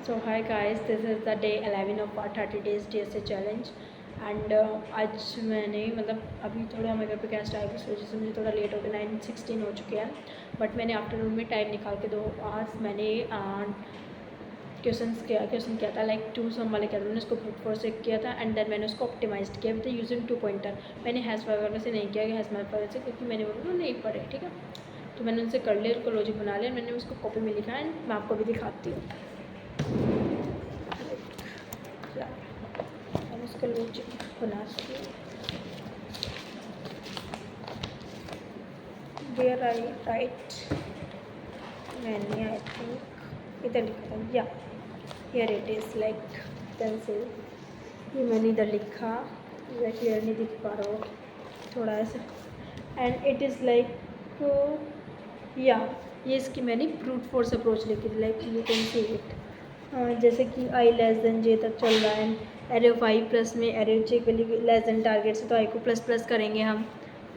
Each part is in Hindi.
So hi guys, this is the day 11 of our 30 days DSA challenge and आज मैंने मतलब अभी थोड़ा हमारे घर पे गेस्ट आए उस वजह से मुझे थोड़ा लेट हो गया 9:16 हो चुके हैं बट मैंने आफ्टरनून में टाइम निकाल के 2 आवर्स मैंने क्वेश्चन किया था लाइक 2 सम वाले किया था मैंने उसको ब्रूट फोर्स से किया था एंड देन मैंने उसको ऑप्टिमाइज्ड किया विद यूजिंग 2 पॉइंटर। मैंने हैश वगैरह से नहीं किया हैश वगैरह से क्योंकि मैंने वो नहीं पढ़े, ठीक है। तो मैंने उनसे कर लिया, उसको लॉजिक बना लिया, मैंने उसको कॉपी में लिखा एंड मैं आपको भी दिखाती हूँ। मैंने उसका लॉजिक बना देयर आई राइट मैंने आई थिंक इधर लिखा था या here it is like pencil, ये मैंने इधर लिखा, इधर क्लियर नहीं दिख पा रहा हो थोड़ा ऐसा एंड इट इज़ लाइक या ये इसकी मैंने ब्रूट फोर्स अप्रोच लिखी थी like you can see it. जैसे कि आई लेस देन जे तक चल रहा है, एरे ऑफ आई प्लस में एरे जे के लिए लेस देन टारगेट से तो आई को प्लस प्लस करेंगे, हम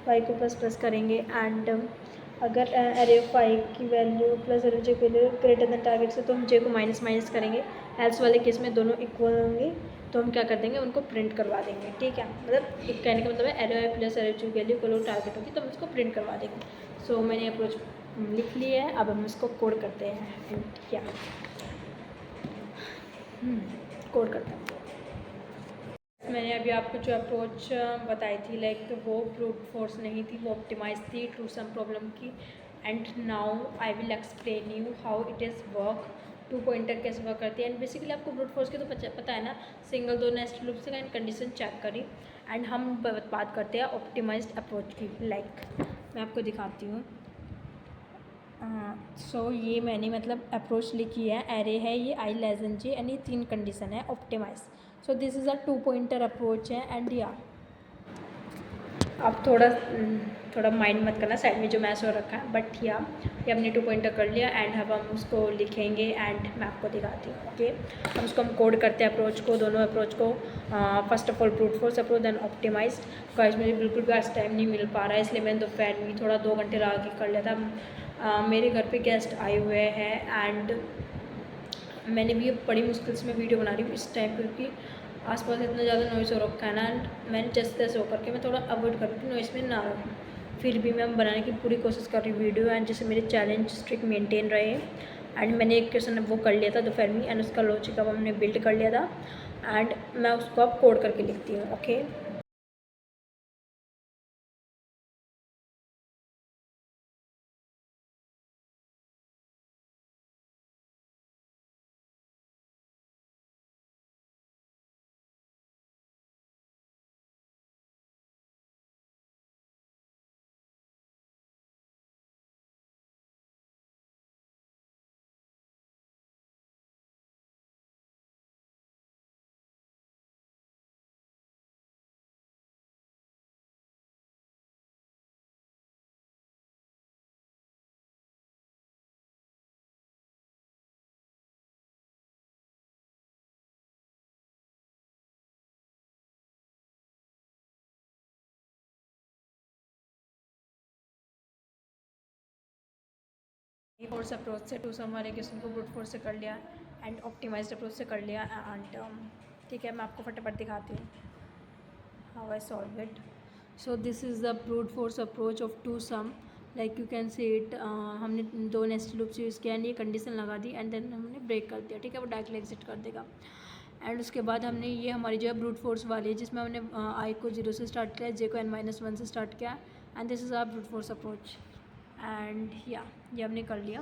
वाई को प्लस प्लस करेंगे एंड अगर एरे ऑफ आई की वैल्यू प्लस एरे जे के लिए ग्रेटर देन टारगेट से तो हम जे को माइनस माइनस करेंगे। एल्स वाले केस में दोनों इक्वल होंगे तो हम क्या कर देंगे, उनको प्रिंट करवा देंगे, ठीक है। मतलब एक कहने का मतलब है एरे आई प्लस एरे जे की वैल्यू इक्वल टारगेट होगी तो हम उसको प्रिंट करवा देंगे। सो मैंने अप्रोच लिख लिया है, अब हम इसको कोड करते हैं एंड क्या कोड करते हैं। मैंने अभी आपको जो अप्रोच बताई थी लाइक वो ब्रूट फोर्स नहीं थी, वो ऑप्टिमाइज थी टू सम प्रॉब्लम की and now I will explain you how it is work, 2 pointer कैसे वर्क करती है एंड बेसिकली आपको ब्रूट फोर्स की तो पता है ना, सिंगल 2 नेस्टेड लूप से एंड कंडीशन चेक करी एंड हम बात करते हैं ऑप्टिमाइज्ड अप्रोच की। लाइक मैं आपको दिखाती हूँ। सो ये मैंने मतलब अप्रोच लिखी है, एरे है ये I less than J and ये 3 कंडीशन है optimise. So this is a 2 pointer approach है एंड या आप थोड़ा माइंड मत करना साइड में जो मैच हो रखा है, बट या ये हमने 2 पॉइंटर कर लिया एंड अब हम उसको लिखेंगे एंड मैं आपको दिखाती हूँ। ओके, हम उसको हम कोड करते हैं अप्रोच को, दोनों अप्रोच को। First of all brute force approach then optimised. Guys मुझे बिल्कुल भी आज टाइम नहीं मिल पा रहा है इसलिए मैंने दोपहर में थोड़ा 2 घंटे लगा के कर लिया था। मेरे घर पे गेस्ट आए हुए हैं एंड मैंने भी बड़ी मुश्किल से मैं वीडियो बना रही हूँ इस टाइम क्योंकि आसपास इतना ज़्यादा नॉइस हो रखा है ना एंड मैंने जैसे तैसे होकर के मैं थोड़ा अवॉइड कर रही हूँ नॉइस में ना रहूँ, फिर भी मैं बनाने की पूरी कोशिश कर रही हूँ वीडियो एंड जैसे मेरे चैलेंज स्ट्रिक मेंटेन रहे। एंड मैंने एक क्वेश्चन वो कर लिया था दोपहर में एंड उसका लॉजिक अब हमने बिल्ड कर लिया था एंड मैं उसको अब कोड करके लिखती हूँ। ओके, फोर्स अप्रोच से टू सम वाले क्वेश्चन को ब्रूट फोर्स से कर लिया एंड ऑप्टिमाइज्ड अप्रोच से कर लिया एंड ठीक है मैं आपको फटाफट दिखाती हूँ how I solve it. So this is the brute force approach of two sum like you can see it. हमने 2 नेस्टेड लूप्स यूज़ किया एंड ये कंडीशन लगा दी एंड देन हमने ब्रेक कर दिया, ठीक है, वो डायरेक्टली एग्जिट कर देगा। एंड उसके बाद हमने ये हमारी जो है ब्रूट फोर्स वाली है जिसमें हमने आई को 0 से स्टार्ट किया, जे को n-1 से स्टार्ट किया and this is our brute force approach and या ये हमने कर लिया।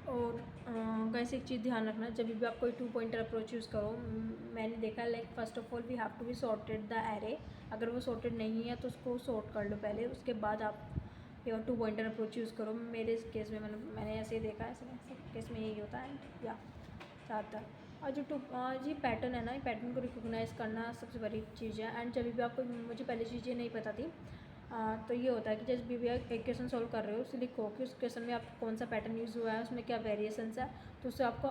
और वैसे एक चीज़ ध्यान रखना जब भी आप कोई 2 पॉइंटर अप्रोच यूज़ करो, मैंने देखा like first of all we have to be sorted the array, अगर वो सॉर्टेड नहीं है तो उसको सॉर्ट कर लो पहले, उसके बाद आप 2 पॉइंटर अप्रोच यूज़ करो। मेरे केस में मैंने ऐसे ही देखा है, सब केस में यही होता है या ज़्यादातर। और जो ये पैटर्न है ना, ये पैटर्न को रिकोगनाइज़ करना सबसे बड़ी चीज़ है एंड जब भी आपको, मुझे पहले चीज़ें नहीं पता थी तो ये होता है कि जब भी आप एक क्वेश्चन सॉल्व कर रहे हो उसे लिखो कि उस क्वेश्चन में आप कौन सा पैटर्न यूज़ हुआ है, उसमें क्या वेरिएशंस है, तो उससे आपको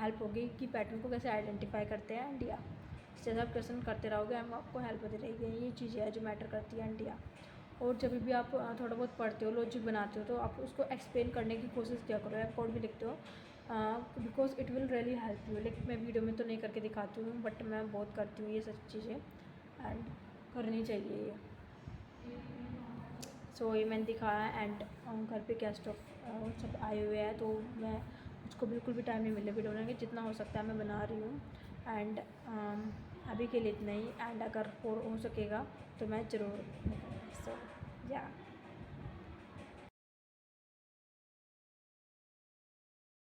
हेल्प होगी कि पैटर्न को कैसे आइडेंटिफाई करते हैं एंड या जैसे आप क्वेश्चन करते रहोगे हम आपको हेल्प होती रहेगी। ये चीज़ें है जो मैटर करती है एंड या और जब भी आप थोड़ा बहुत पढ़ते हो, लॉजिक बनाते हो, तो आप उसको एक्सप्लेन करने की कोशिश किया करो, या कोड भी लिखते हो, because it will really help you. Like मैं वीडियो में तो नहीं करके दिखाती हूँ, बट मैं बहुत करती हूँ ये सब चीज़ें, एंड करनी चाहिए ये। सो ये मैंने दिखाया, एंड घर पे गेस्ट ऑफ सब आए हुए हैं, तो मैं मुझको बिल्कुल भी टाइम नहीं मिला वीडियो बनाने के, जितना हो सकता है मैं बना रही हूँ। एंड अभी के लिए इतना ही, एंड अगर और हो सकेगा तो मैं ज़रूर। सो या